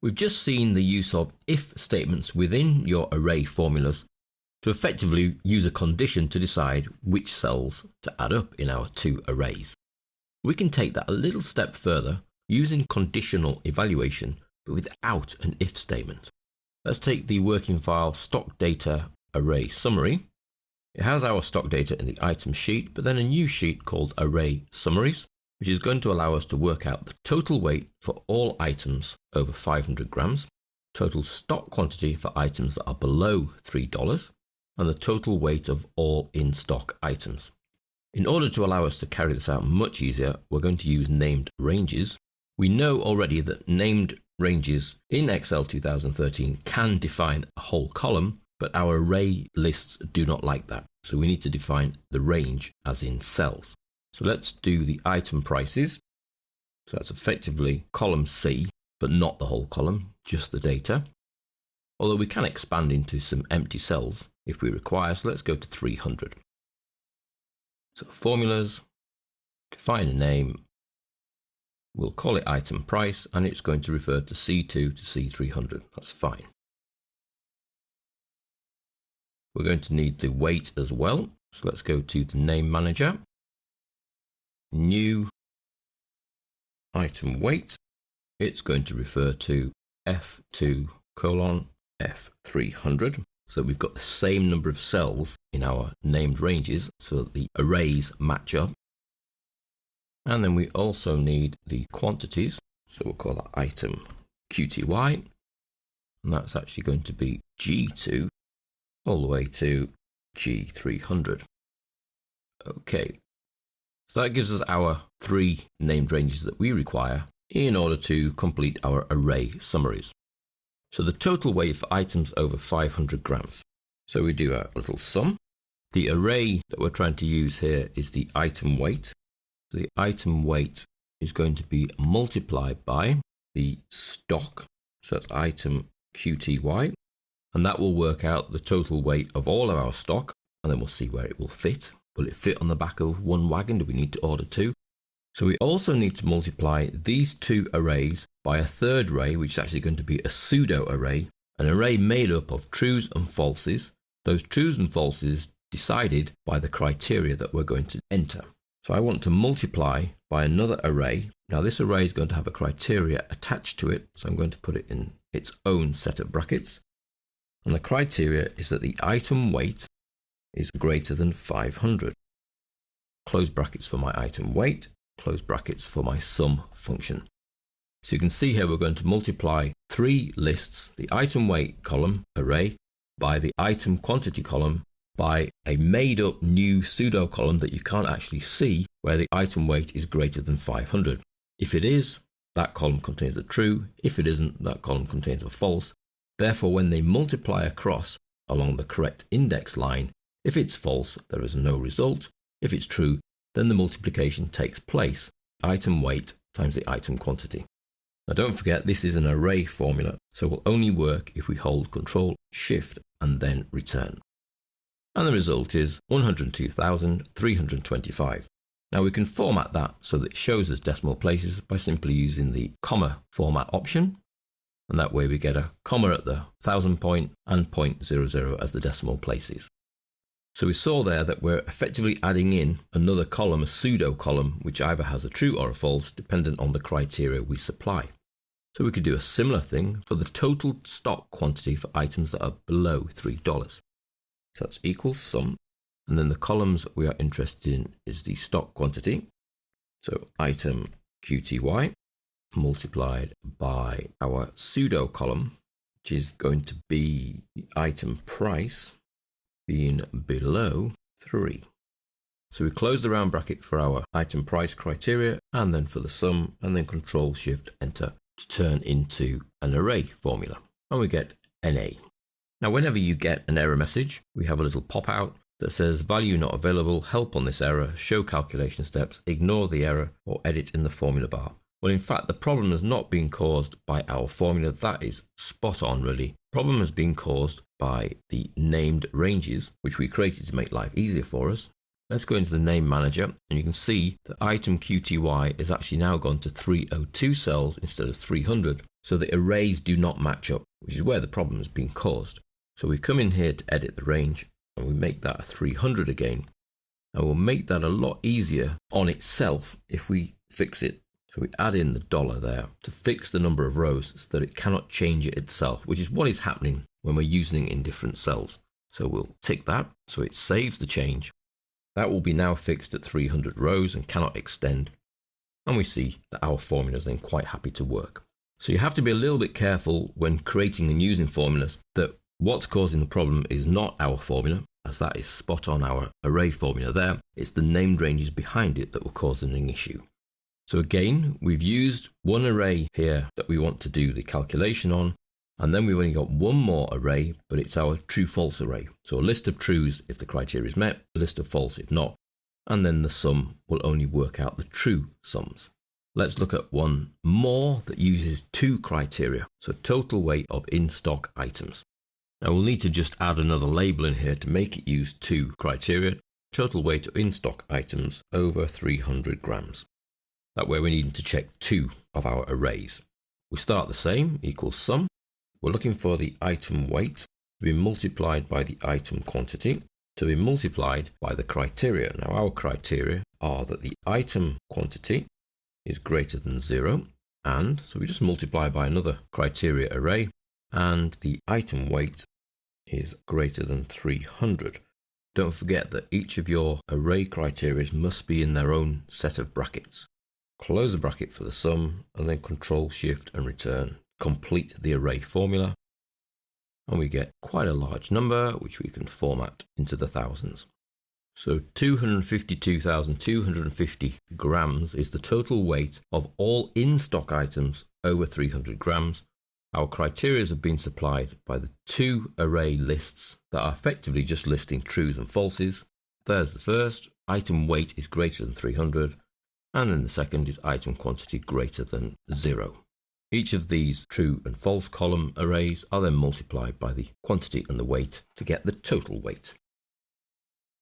We've just seen the use of if statements within your array formulas to effectively use a condition to decide which cells to add up in our two arrays. We can take that a little step further using conditional evaluation, but without an if statement. Let's take the working file stock data array summary. It has our stock data in the item sheet, but then a new sheet called array summaries, which is going to allow us to work out the total weight for all items over 500 grams, total stock quantity for items that are below $3, and the total weight of all in-stock items. In order to allow us to carry this out much easier, we're going to use named ranges. We know already that named ranges in Excel 2013 can define a whole column, but our array lists do not like that. So we need to define the range as in cells. So let's do the item prices. So that's effectively column C, but not the whole column, just the data. Although we can expand into some empty cells if we require, so let's go to 300. So formulas, define a name, we'll call it item price, and it's going to refer to C2 to C300, that's fine. We're going to need the weight as well, so let's go to the name manager, new item weight, it's going to refer to F2 colon F300. So we've got the same number of cells in our named ranges so that the arrays match up. And then we also need the quantities. So we'll call that item QTY. And that's actually going to be G2 all the way to G300. Okay. So that gives us our three named ranges that we require in order to complete our array summaries. So the total weight for items over 500 grams. So we do a little sum. The array that we're trying to use here is the item weight. The item weight is going to be multiplied by the stock. So that's item QTY. And that will work out the total weight of all of our stock. And then we'll see where it will fit. Will it fit on the back of one wagon? Do we need to order two? So we also need to multiply these two arrays by a third array, which is actually going to be a pseudo array, an array made up of trues and falses. Those trues and falses decided by the criteria that we're going to enter. So I want to multiply by another array. Now this array is going to have a criteria attached to it, so I'm going to put it in its own set of brackets. And the criteria is that the item weight is greater than 500. Close brackets for my item weight, close brackets for my sum function. So you can see here we're going to multiply three lists, the item weight column array, by the item quantity column, by a made up new pseudo column that you can't actually see where the item weight is greater than 500. If it is, that column contains a true. If it isn't, that column contains a false. Therefore, when they multiply across along the correct index line, if it's false, there is no result. If it's true, then the multiplication takes place, item weight times the item quantity. Now don't forget, this is an array formula, so it will only work if we hold Control Shift and then return. And the result is 102,325. Now we can format that so that it shows us decimal places by simply using the comma format option. And that way we get a comma at the 1000 point and 0.00 as the decimal places. So we saw there that we're effectively adding in another column, a pseudo column, which either has a true or a false, dependent on the criteria we supply. So we could do a similar thing for the total stock quantity for items that are below $3. So that's equals sum. And then the columns we are interested in is the stock quantity. So item QTY multiplied by our pseudo column, which is going to be the item price being below 3. So we close the round bracket for our item price criteria, and then for the sum, and then Control Shift Enter to turn into an array formula, and we get NA. Now whenever you get an error message, we have a little pop out that says value not available, help on this error, show calculation steps, ignore the error, or edit in the formula bar. Well, in fact, the problem has not been caused by our formula. That is spot on, really. The problem has been caused by the named ranges, which we created to make life easier for us. Let's go into the name manager, and you can see that item QTY is actually now gone to 302 cells instead of 300. So the arrays do not match up, which is where the problem has been caused. So we come in here to edit the range, and we make that a 300 again. And we'll make that a lot easier on itself if we fix it. So we add in the dollar there to fix the number of rows so that it cannot change it itself, which is what is happening when we're using it in different cells. So we'll tick that so it saves the change. That will be now fixed at 300 rows and cannot extend. And we see that our formula is then quite happy to work. So you have to be a little bit careful when creating and using formulas that what's causing the problem is not our formula, as that is spot on our array formula there. It's the named ranges behind it that were causing an issue. So again, we've used one array here that we want to do the calculation on, and then we've only got one more array, but it's our true-false array. So a list of trues if the criteria is met, a list of false if not, and then the sum will only work out the true sums. Let's look at one more that uses two criteria, so total weight of in-stock items. Now we'll need to just add another label in here to make it use two criteria, total weight of in-stock items over 300 grams. That way we're needing to check two of our arrays. We start the same, equals sum. We're looking for the item weight to be multiplied by the item quantity to be multiplied by the criteria. Now our criteria are that the item quantity is greater than 0, and so we just multiply by another criteria array, and the item weight is greater than 300. Don't forget that each of your array criteria must be in their own set of brackets. Close the bracket for the sum, and then Control Shift and return. Complete the array formula, and we get quite a large number which we can format into the thousands. So 252,250 grams is the total weight of all in-stock items over 300 grams. Our criteria have been supplied by the two array lists that are effectively just listing trues and falses. There's the first, item weight is greater than 300, and then the second is item quantity greater than 0. Each of these true and false column arrays are then multiplied by the quantity and the weight to get the total weight.